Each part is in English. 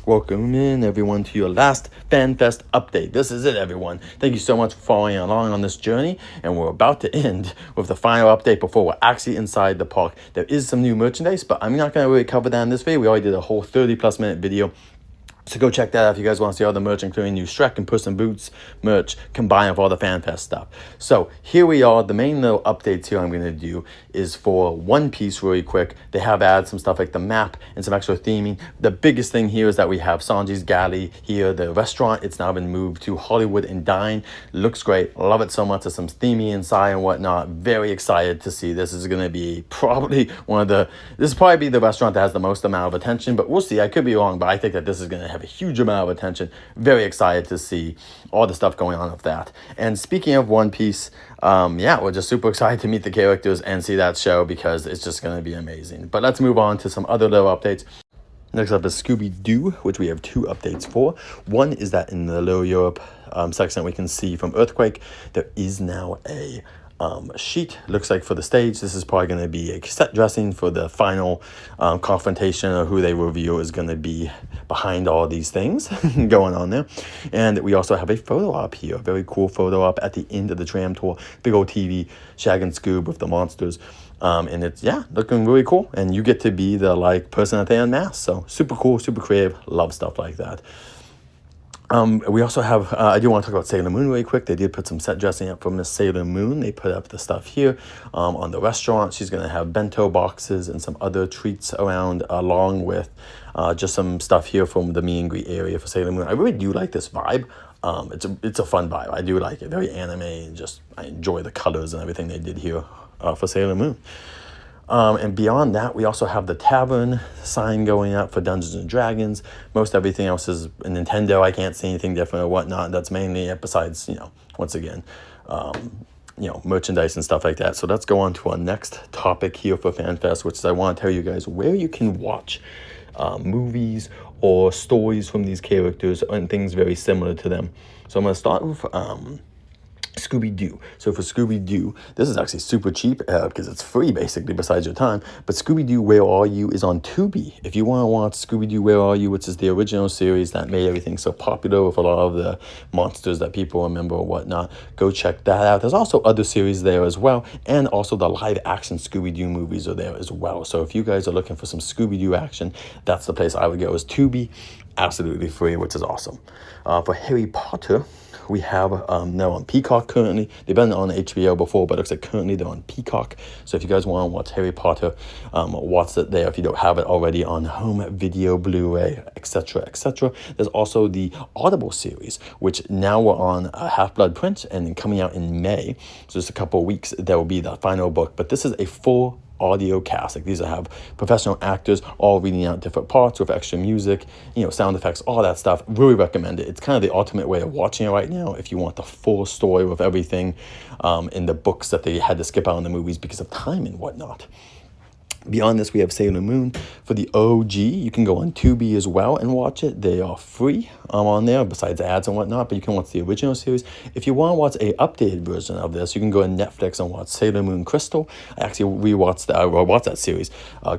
Welcome in, everyone, to your last FanFest update. This is it, everyone. Thank you so much for following along on this journey, and we're about to end with the final update before we're actually inside the park. There is some new merchandise, but I'm not going to really cover that in this video. We already did a whole 30-plus minute video. So go check that out if you guys want to see all the merch, including new Shrek and Puss in Boots merch, combined with all the FanFest stuff. So here we are. The main little updates here I'm going to do is for One Piece really quick. They have added some stuff like the map and some extra theming. The biggest thing here is that we have Sanji's Galley here, the restaurant. It's now been moved to Hollywood and Dine. Looks great. Love it so much. There's some theming inside and whatnot. Very excited to see this. Is going to be probably this is probably the restaurant that has the most amount of attention, but we'll see. I could be wrong, but I think that this is going to have a huge amount of attention. Very excited to see all the stuff going on with that. And speaking of One Piece, we're just super excited to meet the characters and see that show because it's just going to be amazing. But let's move on to some other little updates. Next up is Scooby-Doo, which we have two updates for. One is that in the Little Europe section we can see from Earthquake, there is now a sheet. Looks like for the stage, this is probably going to be a set dressing for the final confrontation, or who they reveal is going to be behind all these things going on there. And we also have a photo op here, a very cool photo op at the end of the tram tour. Big old TV, Shag and Scoob with the monsters. And it's, looking really cool. And you get to be the person that they unmask. So super cool, super creative. Love stuff like that. We also have, I do want to talk about Sailor Moon really quick. They did put some set dressing up for Miss Sailor Moon. They put up the stuff here on the restaurant. She's going to have bento boxes and some other treats around, along with just some stuff here from the meet and greet area for Sailor Moon. I really do like this vibe. It's a fun vibe. I do like it. Very anime, and just I enjoy the colors and everything they did here for Sailor Moon. And beyond that, we also have the tavern sign going up for Dungeons and Dragons. Most everything else is Nintendo. I can't see anything different or whatnot. That's mainly it, besides, once again, merchandise and stuff like that. So let's go on to our next topic here for FanFest, which is I want to tell you guys where you can watch movies or stories from these characters and things very similar to them. So I'm going to start with Scooby-Doo. So for Scooby-Doo, this is actually super cheap because it's free basically besides your time. But Scooby-Doo Where Are You is on Tubi. If you want to watch Scooby-Doo Where Are You, which is the original series that made everything so popular with a lot of the monsters that people remember or whatnot, go check that out. There's also other series there as well, and also the live action Scooby-Doo movies are there as well. So if you guys are looking for some Scooby-Doo action, that's the place I would go, is Tubi. Absolutely free, which is awesome. For Harry Potter, we have now on Peacock currently. They've been on HBO before, but it looks like currently they're on Peacock. So if you guys want to watch Harry Potter, watch it there if you don't have it already on home video, Blu-ray, etc., etc. There's also the Audible series, which now we're on Half-Blood Prince, and then coming out in May. So just a couple of weeks, there will be the final book. But this is a full audio cast. These have professional actors all reading out different parts with extra music, sound effects, all that stuff. Really recommend it. It's kind of the ultimate way of watching it right now if you want the full story with everything in the books that they had to skip out in the movies because of time and whatnot. Beyond this, we have Sailor Moon. For the OG, you can go on Tubi as well and watch it. They are free on there, besides ads and whatnot, but you can watch the original series. If you want to watch a updated version of this, you can go on Netflix and watch Sailor Moon Crystal. I actually watched that series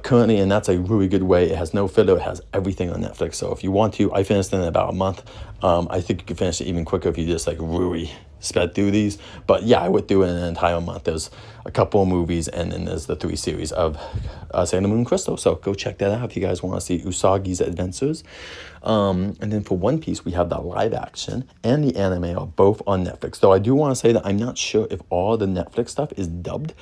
currently, and that's a really good way. It has no filler. It has everything on Netflix. So if you want to, I finished it in about a month. I think you can finish it even quicker if you just really sped through these. But yeah, I would do it in an entire month. There's a couple of movies, and then there's the 3 series of Sailor Moon Crystal. So go check that out if you guys want to see Usagi's adventures. And then for One Piece, we have the live action and the anime are both on Netflix. Though I do want to say that I'm not sure if all the Netflix stuff is dubbed.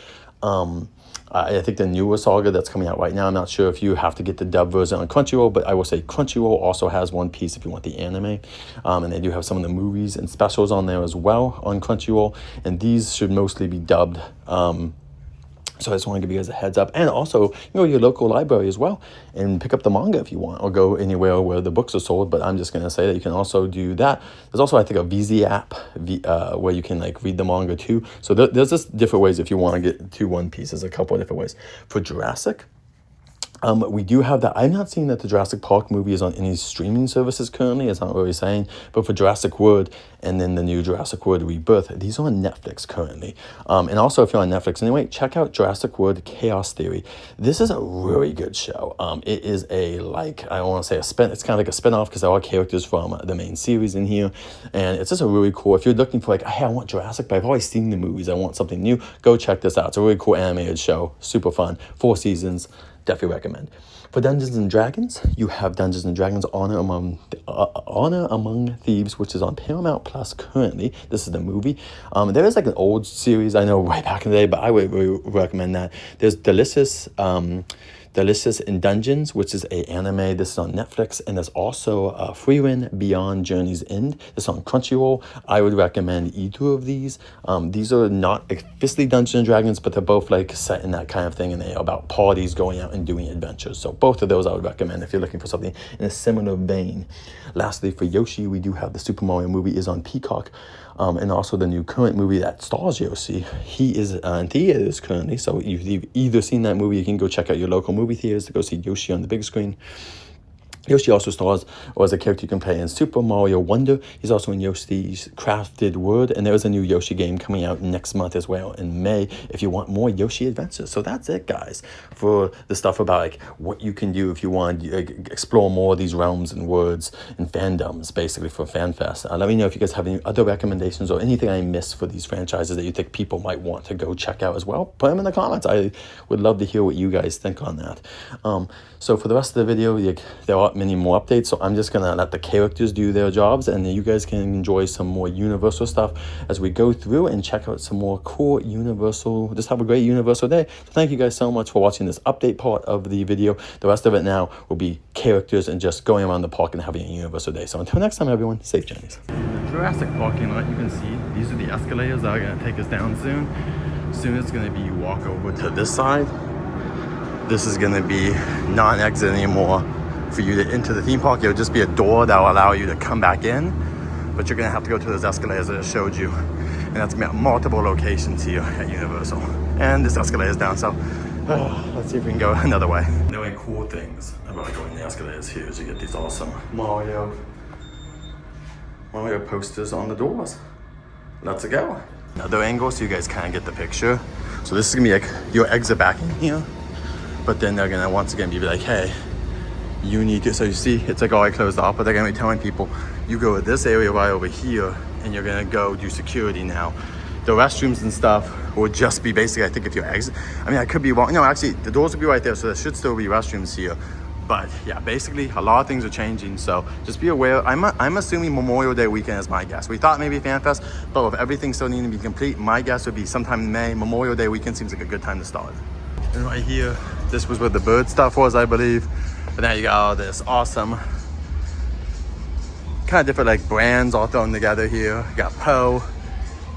I think the newer saga that's coming out right now, I'm not sure if you have to get the dub version on Crunchyroll, but I will say Crunchyroll also has One Piece if you want the anime. And they do have some of the movies and specials on there as well on Crunchyroll. And these should mostly be dubbed. So I just want to give you guys a heads up. And also, go to your local library as well and pick up the manga if you want, or go anywhere where the books are sold. But I'm just going to say that you can also do that. There's also, I think, a VZ app where you can read the manga too. So there's just different ways if you want to get to One Piece. There's a couple of different ways. For Jurassic, We do have that. I'm not seeing that the Jurassic Park movie is on any streaming services currently. It's not really saying. But for Jurassic World and then the new Jurassic World Rebirth, these are on Netflix currently. And also, if you're on Netflix anyway, check out Jurassic World Chaos Theory. This is a really good show. It is I want to say it's kind of like a spinoff because there are characters from the main series in here. And it's just a really cool, if you're looking for hey, I want Jurassic, but I've always seen the movies, I want something new, go check this out. It's a really cool animated show. Super fun. 4 seasons. Definitely recommend. For Dungeons and Dragons, you have Dungeons and Dragons Honor Among Thieves, which is on Paramount Plus currently. This is the movie. There is like an old series I know way back in the day, but I would really recommend that. There's Delicious in Dungeons, which is a anime. This is on Netflix, and there's also Freewind Beyond Journey's End. This is on Crunchyroll. I would recommend either of these. These are not officially Dungeons and Dragons, but they're both like set in that kind of thing, and they're about parties going out and doing adventures. So both of those I would recommend if you're looking for something in a similar vein. Lastly, for Yoshi, we do have the Super Mario movie is on Peacock. And also the new current movie that stars Yoshi. He is in theaters currently, so if you've either seen that movie, you can go check out your local movie theaters to go see Yoshi on the big screen. Yoshi also stars or as a character you can play in Super Mario Wonder. He's also in Yoshi's Crafted World, and there is a new Yoshi game coming out next month as well in May if you want more Yoshi adventures. So that's it, guys, for the stuff about what you can do if you want to explore more of these realms and worlds and fandoms, basically, for FanFest. Let me know if you guys have any other recommendations or anything I missed for these franchises that you think people might want to go check out as well. Put them in the comments. I would love to hear what you guys think on that. So for the rest of the video, there are many more updates, so I'm just gonna let the characters do their jobs, and then you guys can enjoy some more Universal stuff as we go through and check out some more cool Universal. Just have a great Universal day. So thank you guys so much for watching this update part of the video. The rest of it now will be characters and just going around the park and having a Universal day. So until next time, everyone, safe journeys. In the Jurassic parking lot, you can see these are the escalators that are gonna take us down soon. Soon it's gonna be you walk over to this side. This is gonna be non-exit anymore for you to enter the theme park. It'll just be a door that will allow you to come back in, but you're gonna have to go to those escalators that I showed you, and that's gonna be at multiple locations here at Universal. And this escalator is down, so let's see if we can go another way. The only cool things about going the escalators here is you get these awesome Mario posters on the doors. Let's go. Another angle so you guys kind of get the picture. So this is gonna be like your exit back in here, but then they're gonna once again be like, hey, you need to, so you see it's like all closed off, but they're gonna be telling people you go to this area right over here and you're gonna go do security now. The restrooms and stuff will just be basically, I think, if you exit, I mean, I could be wrong, no, actually the doors will be right there, so there should still be restrooms here. But yeah, basically a lot of things are changing, so just be aware. I'm assuming Memorial Day weekend is my guess. We thought maybe FanFest, but with everything still needing to be complete, my guess would be sometime in May. Memorial Day weekend seems like a good time to start. And right here, this was where the bird stuff was, I believe. But now you got all this awesome, kind of different like brands all thrown together here. You got Poe,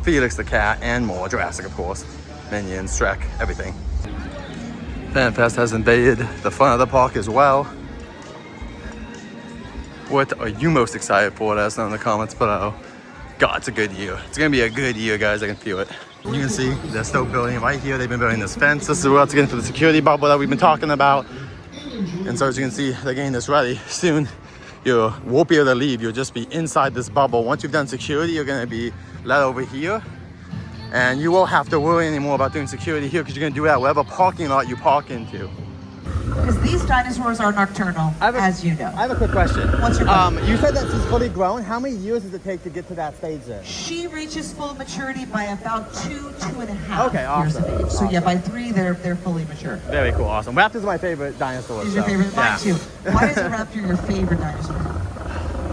Felix the cat, and more. Jurassic, of course. Minions, Shrek, everything. FanFest has invaded the front of the park as well. What are you most excited for? Let us know in the comments below. God, it's a good year. It's gonna be a good year, guys. I can feel it. You can see they're still building right here. They've been building this fence. This is where it's getting for the security bubble that we've been talking about. And so as you can see, they're getting this ready. Soon, you won't be able to leave. You'll just be inside this bubble. Once you've done security, you're gonna be led over here. And you won't have to worry anymore about doing security here because you're gonna do that whatever parking lot you park into. Because these dinosaurs are nocturnal, as you know. I have a quick question. What's your question? You said that she's fully grown. How many years does it take to get to that stage then? She reaches full maturity by about 2.5 Okay, awesome. years of age. So yeah, by 3, they're fully mature. Very cool, awesome. Raptors are my favorite dinosaur. She's your favorite? Mine too. Why is a raptor your favorite dinosaur?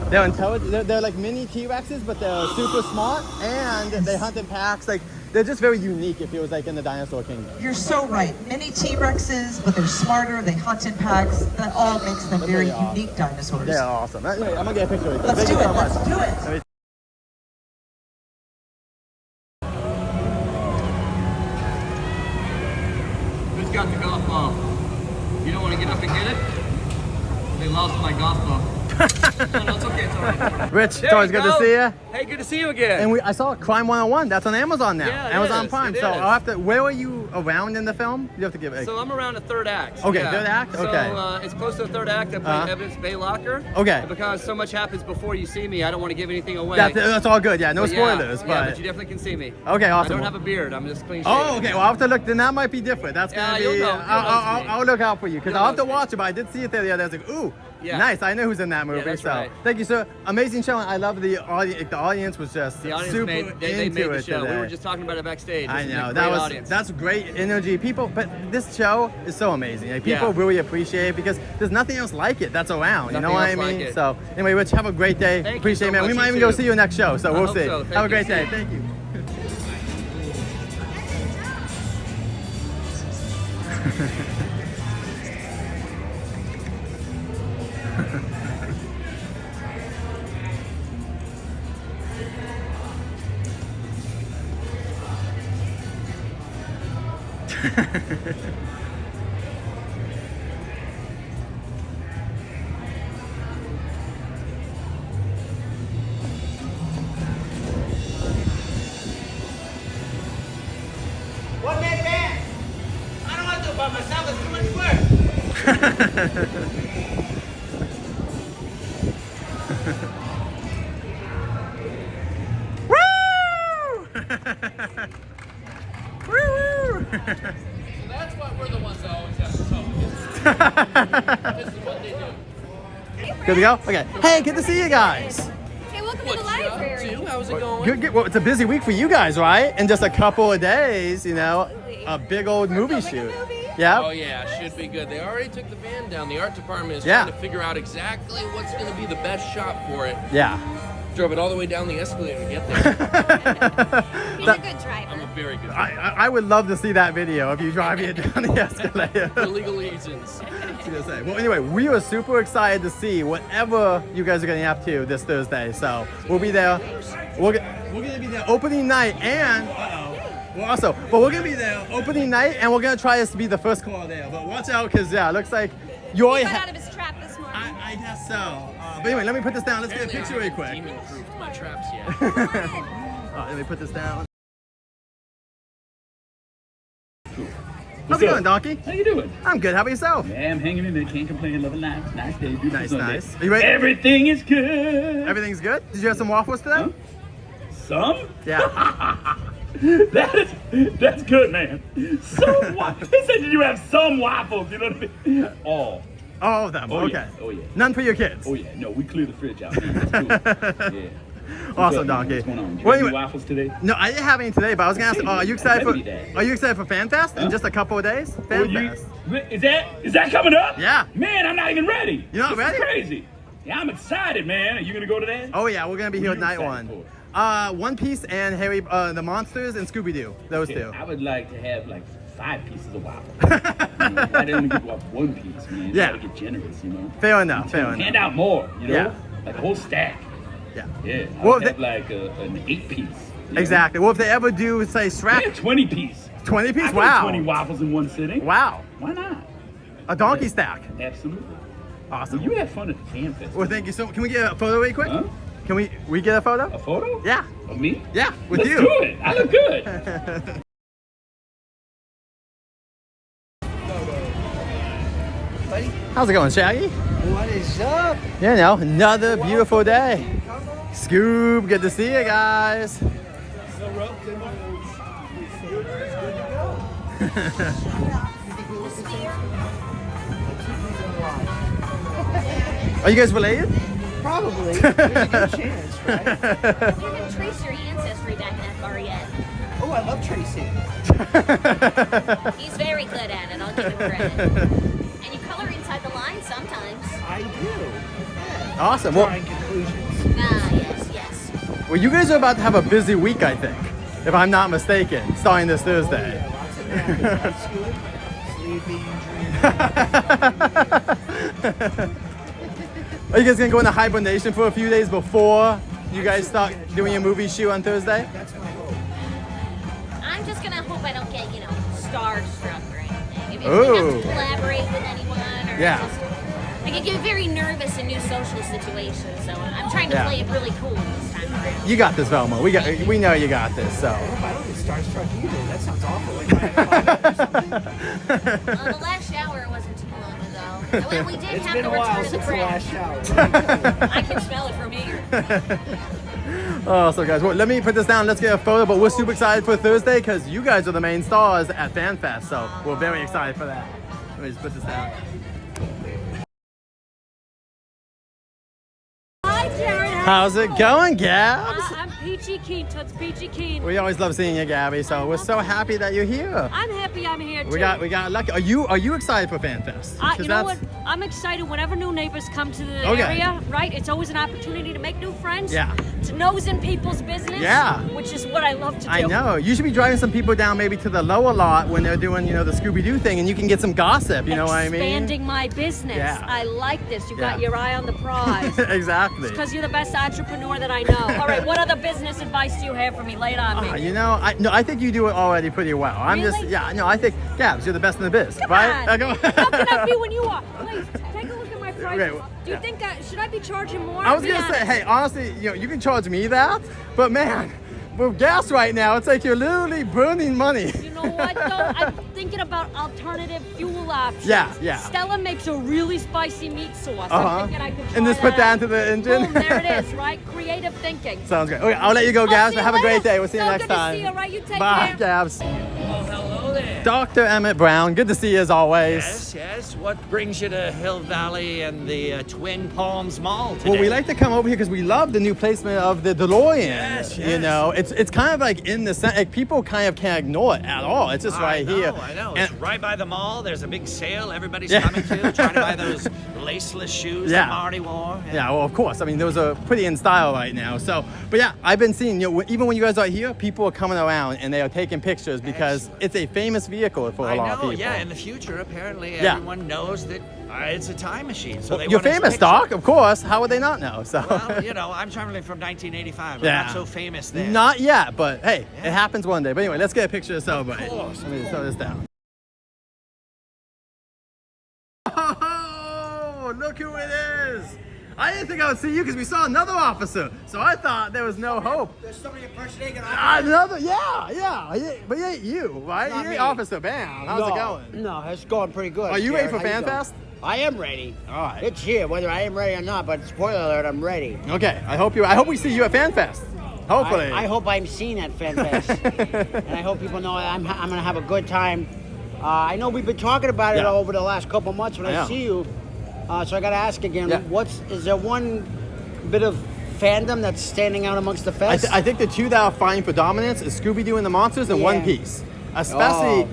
They're intelligent. They're like mini T-Rexes, but they're super smart, and they hunt in packs. Like, they're just very unique if it was like in the dinosaur kingdom. You're so right. Mini T-Rexes, but they're smarter, they hunt in packs. That all makes them very unique dinosaurs. They're awesome. Anyway, I'm gonna get a picture with you. Let's Thank do you it, so much. let's do it. Who's got the golf ball? You don't want to get up and get it? They lost my golf ball. No, it's okay. It's all right. Rich, There it's always you good to go. see you. Hey, good to see you again. And I saw Crime 101. That's on Amazon now. Yeah, it Amazon is, Prime. it So is. I'll have to. Where are you around in the film? You have to give it. So I'm around the third act. Okay, third act? Okay. So it's close to the third act. I play Evidence Bay Locker. Okay. And because so much happens before you see me, I don't want to give anything away. That's all good. Yeah, no But spoilers. Yeah, but but you definitely can see me. Okay, awesome. I don't have a beard. I'm just clean shaven. Oh, okay. Well, I'll have to look. Then that might be different. That's gonna Yeah, be. you'll know. I'll look out for you because You'll I'll have to know. watch it. But I did see it there the other day. I was like, ooh, Yeah. nice. I know who's in that movie. that's so right. thank you, sir. Amazing show. And I love the audience. The audience was just The audience super they into made the it show. today. We were just talking about it backstage. I This is a know great that was audience. that's great energy. People, but this show is so amazing. Like, people Yeah. really appreciate it because there's nothing else like it that's around. You know Nothing what I else like mean? it. So anyway, Rich, have a great day. Thank you Appreciate so it, man. We much. might You even go too. see you next show. So I we'll hope see. so. Thank Have a you. great See day. you. Thank you. One man band. I don't want to do it by myself. It's too much work. Woo! Woo! That's why we're the ones that always have to talk. This is what they do. Good to go? Okay. Hey, good to see you guys. Hey, welcome to the What's up, library. too? How's it going? Good. Well, it's a busy week for you guys, right? In just a couple of days, you know, a big old movie filming a shoot. movie? Yeah. Oh yeah, should be good. They already took the van down. The art department is Yeah. trying to figure out exactly what's going to be the best shot for it. Yeah. Drove it all the way down the escalator to get there. He's a good driver. I'm a very good I would love to see that video of you driving it down the escalator. for legal reasons. I was gonna say. Well, anyway, we are super excited to see whatever you guys are getting up to this Thursday. So we'll be there. We're gonna be there opening night and we're gonna be there opening night and we're gonna try this to be the first call there. But watch out, cause yeah, it looks like you He already got out of his trap this morning. I guess so. But anyway, let me put this down. Let's get a picture really quick. Demon-proofed my traps yet. Let me put this down. How's What's it up? going, Donkey? How you doing? I'm good. How about yourself? Yeah, I'm hanging in there. Can't complain. Loving life. Nice day. Beautiful Nice, Sunday. nice. Are you ready? Everything is good. Everything's good? Did you have some waffles today? Huh? Some? Yeah. That's good, man. Some waffles. They said you have some waffles. You know what I mean? All. All of them. Oh, okay. yeah. Oh, yeah. None for your kids. Oh yeah. No, we clear the fridge out. Man. That's cool. Yeah. What's Awesome, up, man? Donkey. What's going on? Did you Well, have any anyway- waffles today? No, I didn't have any today, but I was gonna ask. Are you excited for? Happy day. Are you excited for FanFest in Huh? just a couple of days? Oh, you- FanFest. Is that coming up? Yeah. Man, I'm not even ready. You're not This is ready? crazy. Yeah, I'm excited, man. Are you gonna go to that? Oh yeah, we're gonna be here What at are night you one. excited One Piece and Harry, the Monsters and Scooby Doo. Those Okay, two. I would like to have like 5 pieces of waffle. You know, I didn't give up 1 piece, man. Yeah. You gotta get generous, you know. Fair enough. Fair Hand enough. out more, you know. Yeah. Like a whole stack. Yeah. Yeah. I Well, would have they- like an 8 piece. you know? Exactly. Well, if they ever do, say, Yeah, strap 20 piece. 20 I piece. can Wow. eat 20 waffles in one sitting. Wow. Why not? A donkey stack. Absolutely. Awesome. You had fun at the FanFest. Well, thank you so. Can we get a photo really quick? Huh? Can we get a photo? A photo? Yeah. Of me? Yeah. With Let's you. do it. I look good. How's it going, Shaggy? What is up? You know, another beautiful day. Scoob, good to see you guys. Are you guys related? Probably. There's a good chance, right? You didn't trace your ancestry back that far yet. Oh, I love tracing. He's very good at it, I'll give him credit. And you color inside the lines sometimes. I do. Yeah. Awesome. Well, Drawing conclusions. Ah, yes, yes. well, you guys are about to have a busy week, I think, if I'm not mistaken, starting this Thursday. Yeah, lots of napping. That's good. Sleeping, dreaming. Are you guys gonna go into hibernation for a few days before you guys start doing your movie shoot on Thursday? That's my hope. I'm just gonna hope I don't get, you know, starstruck or anything. If we Ooh. have to collaborate with anyone or Yeah. just, I You get very nervous in new social situations, so I'm trying to Yeah. play it really cool this time around. You got this, Velma. We know you got this. So. I don't get starstruck either. That sounds awful. Like The last shower wasn't too long ago. Well, we did it's have been to a while return to the since the last fridge. shower. I can smell it from here. Oh, so guys, well, let me put this down. Let's get a photo. But we're super excited for Thursday because you guys are the main stars at FanFest. So we're very excited for that. Let me just put this down. Hi, Jared. How's it going, Gabs? I'm Peachy Keen. Toots Peachy Keen. We always love seeing you, Gabby. So we're so happy that you're here. I'm happy I'm here too. We got lucky. Are you excited for FanFest? 'Cause You know what? I'm excited whenever new neighbors come to the Okay. area, right? It's always an opportunity to make new friends. Yeah. To nose in people's business. Yeah. Which is what I love to do. I know. You should be driving some people down maybe to the lower lot when they're doing, the Scooby-Doo thing, and you can get some gossip. You know what I mean? Expanding my business. Yeah. I like this. You got Yeah. your eye on the prize. Exactly. Because you're the best entrepreneur that I know. All right, what other business advice do you have for me? Lay it on me. I think you do it already pretty well. I think, Gabs, you're the best in the biz, Come right? on. How can I be when you are? Please, take a look at my prices. Okay, Do you think should I be charging more? I was Be gonna say, honest. hey, honestly, you can charge me that, but man, with gas right now, it's like you're literally burning money. You know what though? I'm thinking about alternative fuel options. Yeah. Stella makes a really spicy meat sauce. Uh-huh. I'm thinking I could try And just put that out. into the engine. Boom, there it is, right? Creative thinking. Sounds great. Okay, I'll let you go, I'll Gabs, see but you have a great later. day. We'll see you So next good to time. see you, right? You take Bye, care. Gabs. Oh, hello there. Dr. Emmett Brown, good to see you as always. Yes. What brings you to Hill Valley and the Twin Palms Mall today? Well, we like to come over here because we love the new placement of the DeLorean. Yes. It's kind of like in the center. Like, people kind of can't ignore it at all. It's just right here. I know. And- It's right by the mall. There's a big sale everybody's coming to, trying to buy those laceless shoes that Marty wore. Yeah, well, of course. I mean, those are pretty in style right now. So, but yeah, I've been seeing, even when you guys are here, people are coming around and they are taking pictures because it's a famous vehicle for a lot of people. Yeah. In the future, apparently, Yeah. everyone knows that it's a time machine. So they You're want us famous, picture. Doc, of course. How would they not know? So. Well, I'm traveling from 1985. I'm not so famous then. Not yet, but hey, it happens one day. But anyway, let's get a picture to celebrate. Of course. Let me throw this down. Oh, look who it is! I didn't think I would see you because we saw another officer, so I thought there was no hope. There's somebody impersonating an Another, but yeah, you, right? Not You're me. Officer Bam. How's it going? No, it's going pretty good. Are you ready for Jared. How you FanFest? doing? I am ready. All right. It's here, whether I am ready or not, but spoiler alert, I'm ready. Okay, I hope we see you at FanFest. Hopefully. I hope I'm seen at FanFest. And I hope people know I'm going to have a good time. I know we've been talking about it Yeah. over the last couple months when I I know. see you. So I got to ask again, Yeah. is there one bit of fandom that's standing out amongst the fest? I think the two that are fighting for dominance is Scooby-Doo and the Monsters and Yeah. One Piece. Especially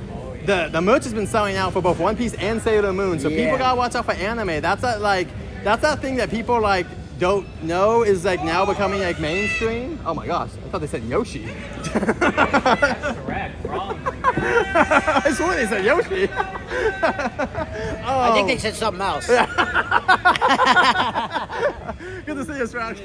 the merch has been selling out for both One Piece and Sailor Moon. So people gotta watch out for anime. That's that thing that people like don't know is like now becoming like mainstream. Oh my gosh, I thought they said Yoshi. Correct. Wrong. I swear they said Yoshi. I think they said something else. Good to see you, Sprout.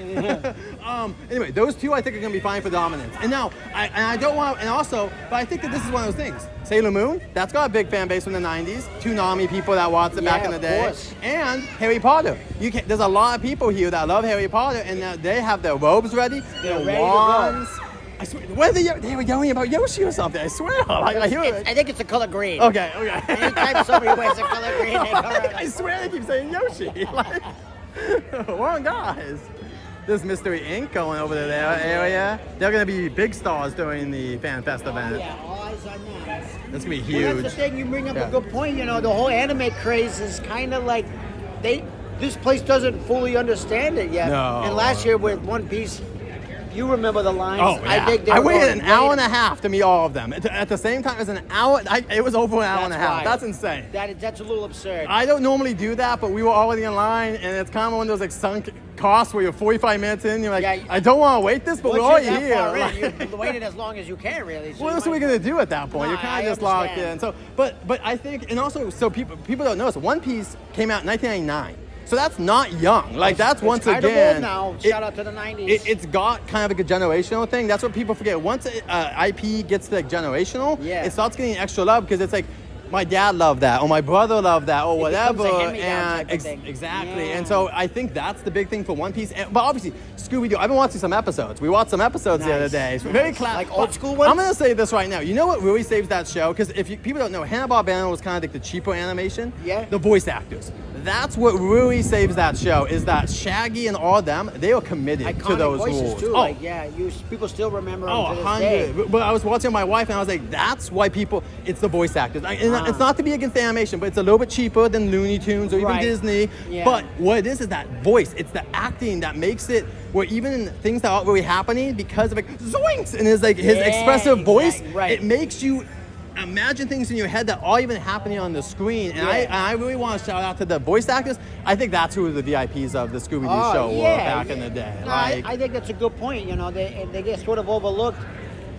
Anyway, those two I think are going to be fine for dominance. And now, I don't want, and also, but I think that this is one of those things. Sailor Moon, that's got a big fan base from the 90s. Toonami people that watched it back in the of day. course. And Harry Potter. There's a lot of people here that love Harry Potter, and they have their robes ready, They're their ready to go. wands. I swear, what are they were yelling about Yoshi or something. I swear. I hear it. I think it's the color green. Okay. Anytime somebody wears the color green, they come around I like, swear they keep saying Yoshi. Like, wrong guys. There's Mystery Inc. going over to their area. They're going to be big stars during the FanFest event. yeah, all eyes on that. That's going to be Well, huge. that's the thing. You bring up Yeah. a good point. The whole anime craze is kind of like this place doesn't fully understand it yet. No. And last year with One Piece, you remember the lines. Oh, yeah. I think they I were waited going an hour way- and a half to meet all of them. At the same time, it was an hour. It was over an hour and a half. why. That's insane. That's a little absurd. I don't normally do that, but we were already in line, and it's kind of one of those like sunk costs where you're 45 minutes in. You're like, Yeah. I don't want to wait this, but Once we're you're already that far here. in, you waited as long as you can, really. So What you else are we might- gonna do at that point? No, You're kind I of just locked understand. in. So, but I think, and also, so people don't know. So One Piece came out in 1999. So that's not young. Like that's once kind again. of old now. Shout out to the 90s. It's got kind of like a generational thing. That's what people forget. Once IP gets like generational, Yeah. it starts getting extra love because it's like my dad loved that, or my brother loved that, or It whatever. becomes a hand-me-down type of thing. Exactly. Yeah. And so I think that's the big thing for One Piece. But obviously, Scooby-Doo, I've been watching some episodes. We watched some episodes the other Nice. day. It's very classic. Like old school ones? I'm going to say this right now. You know what really saves that show? Because if people don't know, Hanna-Barbera was kind of like the cheaper animation. Yeah. The voice actors. That's what really saves that show, is that Shaggy and all them, they are committed Iconic to those voices rules. too. Like, people still remember them to this day. 100. But I was watching with my wife and I was like, that's why it's the voice actors. And it's not to be against the animation, but it's a little bit cheaper than Looney Tunes or even Right. Disney. Yeah. But what it is that voice. It's the acting that makes it where even in things that aren't really happening, because of like zoinks and his expressive voice, right. it makes you imagine things in your head that are even happening on the screen. And I really want to shout out to the voice actors. I think that's who the VIPs of the Scooby-Doo show were back in the day. No, I think that's a good point. You know, they get sort of overlooked,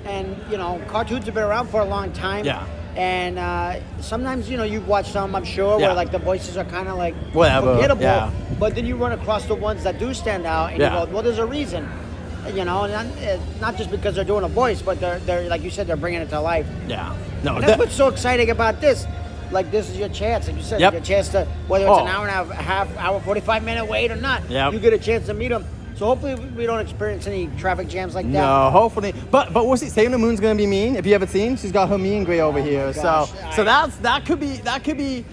and you know, cartoons have been around for a long time. Yeah. And sometimes, you know, you've watched some, I'm sure, Yeah. where like the voices are kind of like Whatever, forgettable. yeah. But then you run across the ones that do stand out, and Yeah. you go, well, there's a reason. You know, and not just because they're doing a voice, but they're like you said, they're bringing it to life. Yeah. No, And that's what's so exciting about this. Like, this is your chance. Like you said, Yep. your chance to, whether it's Oh. an hour and a half, hour, 45-minute wait or not, Yep. you get a chance to meet them. So hopefully we don't experience any traffic jams like that. No, hopefully. But we'll see. Sailor Moon's gonna be mean. If you haven't seen, she's got her mean gray over here. gosh. So that could be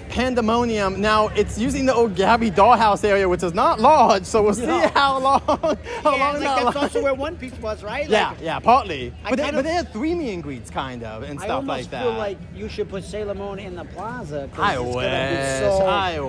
pandemonium. Now it's using the old Gabby dollhouse area, which is not large. So we'll see how long. Yeah, long like that that's lasts. also where One Piece was, right? Yeah, Like, yeah, partly. I But kind they of- had 3 meet and greets, kind of, and I stuff almost like that. feel like you should put Sailor Moon in the plaza. 'Cause I it's wish. gonna be so, I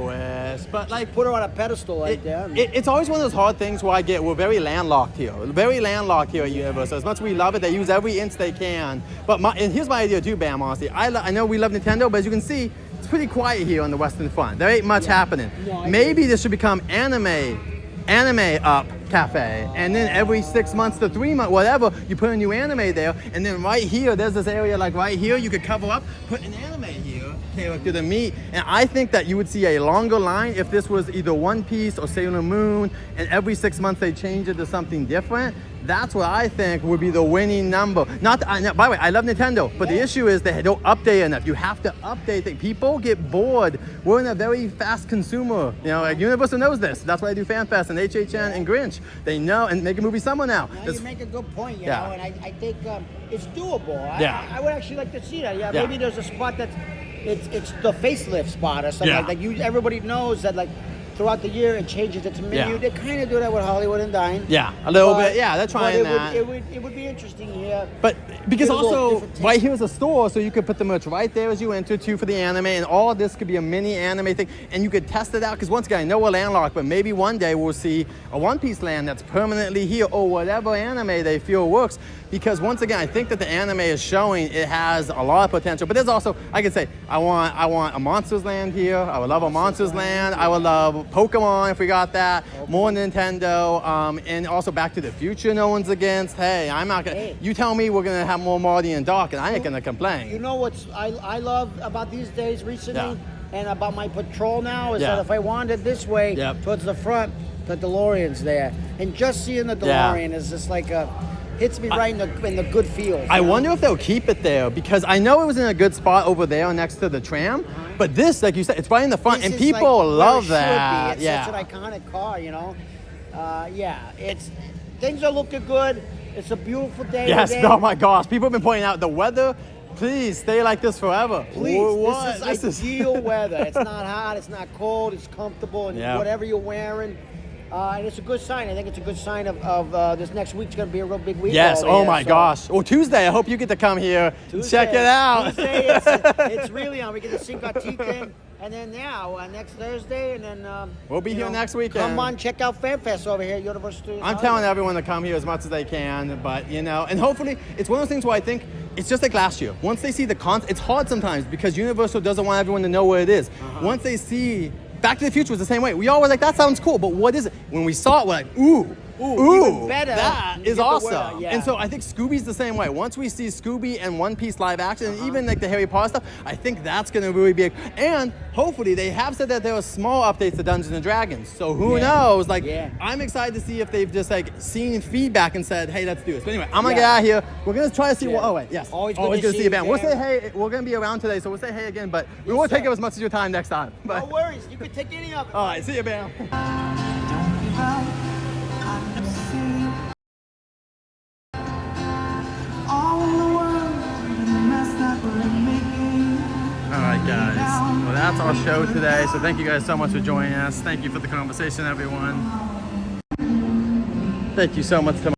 wish. But like, put her on a pedestal like that. it's always one of those hard things where we're very landlocked here. Very landlocked here at Universal. As much as we love it, they use every inch they can. But and here's my idea too, Bam, honestly. I know we love Nintendo, but as you can see, it's pretty quiet here on the Western Front. There ain't much happening. No, I Maybe this should become anime up cafe, and then every 6 months to 3 months, whatever, you put a new anime there, and then right here, there's this area like right here, you could cover up, put an anime here, character to meet, and I think that you would see a longer line if this was either One Piece or Sailor Moon, and every 6 months they change it to something different. That's what I think would be the winning number. By the way, I love Nintendo, but the issue is they don't update enough. You have to update things. People get bored. We're in a very fast consumer. You know, like Universal knows this. That's why I do FanFest and HHN and Grinch. They know, and Make a Movie Summer now. Now you make a good point, you Yeah. know, and I think it's doable. Yeah. I would actually like to see that. Yeah, Yeah. maybe there's a spot that's it's the facelift spot or something Yeah. like that. Everybody knows that like throughout the year it changes its menu. Yeah. They kind of do that with Hollywood and Dine. Yeah, a little But- bit. Yeah, they're trying but that. It would be interesting here. But because Get a little also different take. right here is a store, so you could put the merch right there as you enter too for the anime, and all of this could be a mini anime thing, and you could test it out. Because once again, I know we're landlocked, but maybe one day we'll see a One Piece land that's permanently here, or whatever anime they feel works. Because once again, I think that the anime is showing it has a lot of potential. But there's also, I could say, I want a Monsters Land here. I would love a Monsters Land. I would love Pokemon if we got that. More Nintendo, and also Back to the Future. No one's against. Hey, I'm not gonna. Hey. You tell me we're gonna have more Marty and Doc, and I ain't gonna complain. You know what's I love about these days recently, Yeah. and about my patrol now is Yeah. that if I wandered this way Yep. towards the front, the DeLorean's there, and just seeing the Yeah. DeLorean is just like hits me right in the good feels. I you know? wonder if they'll keep it there, because I know it was in a good spot over there next to the tram, but this, like you said, it's right in the front, This and is people like where love it should that. be. It's Yeah. such an iconic car, you know. It's things are looking good. It's a beautiful day. Yes, today. oh my gosh. People have been pointing out the weather. Please stay like this forever. Please, What? this is ideal weather. It's not hot, it's not cold, it's comfortable, and Yeah. whatever you're wearing. And it's a good sign. I think it's a good sign of this next week's going to be a real big week. Yes, over oh here, my so gosh. Well, Tuesday, I hope you get to come here. Tuesday- Check it out. Tuesday, it's really on. We get to sink our teeth in. And then now, next Thursday, and then... We'll be you here know, next weekend. Come on, check out FanFest over here at Universal Studios. I'm telling everyone to come here as much as they can, but you know, and hopefully it's one of those things where I think it's just like last year. Once they see the it's hard sometimes because Universal doesn't want everyone to know what it is. Once they see Back to the Future was the same way. We all were like, that sounds cool, but what is it? When we saw it, we're like, ooh, even better. That You is get the awesome. word, yeah. And so I think Scooby's the same way. Once we see Scooby and One Piece live action, and even like the Harry Potter stuff, I think that's gonna really be. And hopefully, they have said that there were small updates to Dungeons and Dragons. So who knows? Like, I'm excited to see if they've just like seen feedback and said, "Hey, let's do this." But anyway, I'm gonna get out of here. We're gonna try to see what. Oh wait, yes. Always good to see you, Ben. you, We'll say Dan. hey. We're gonna be around today, so we'll say hey again. But we won't take up as much of your time next time. But, No worries. You can take any of it. all right, see you, Ben. All right, guys. Well, that's our show today. So thank you guys so much for joining us. Thank you for the conversation, everyone. Thank you so much to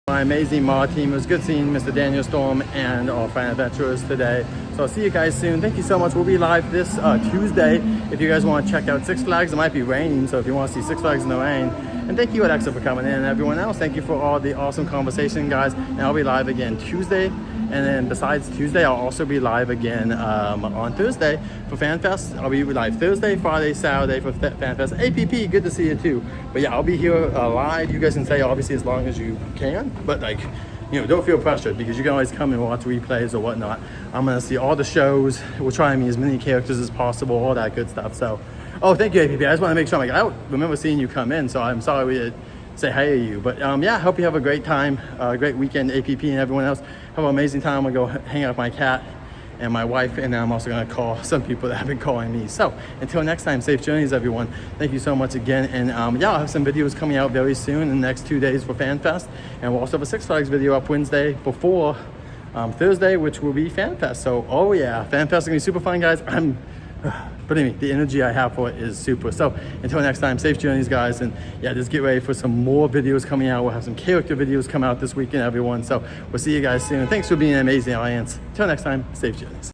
my amazing mod team. It was good seeing Mr. Daniel Storm and all Fan Adventurers today. So I'll see you guys soon. Thank you so much. We'll be live this Tuesday. If you guys want to check out Six Flags, it might be raining. So if you want to see Six Flags in the rain. And thank you, Alexa, for coming in, and everyone else. Thank you for all the awesome conversation, guys. And I'll be live again Tuesday. And then besides Tuesday, I'll also be live again on Thursday for FanFest. I'll be live Thursday, Friday, Saturday for FanFest. APP, good to see you too. But yeah, I'll be here live. You guys can stay obviously as long as you can. But like, you know, don't feel pressured because you can always come and watch replays or whatnot. I'm gonna see all the shows. We'll try and meet as many characters as possible, all that good stuff. So, oh, thank you, APP. I just want to make sure. I don't remember seeing you come in, so I'm sorry we didn't say hi to you. But yeah, I hope you have a great time, great weekend, APP and everyone else. Have an amazing time. I'm gonna go hang out with my cat and my wife, and then I'm also gonna call some people that have been calling me. So until next time, safe journeys, everyone. Thank you so much again. And yeah, I'll have some videos coming out very soon in the next 2 days for FanFest, and we'll also have a Six Flags video up Wednesday before Thursday, which will be FanFest. So oh yeah, FanFest is gonna be super fun, guys. But anyway, the energy I have for it is super. So until next time, safe journeys, guys. And yeah, just get ready for some more videos coming out. We'll have some character videos come out this weekend, everyone. So we'll see you guys soon. Thanks for being an amazing audience. Until next time, safe journeys.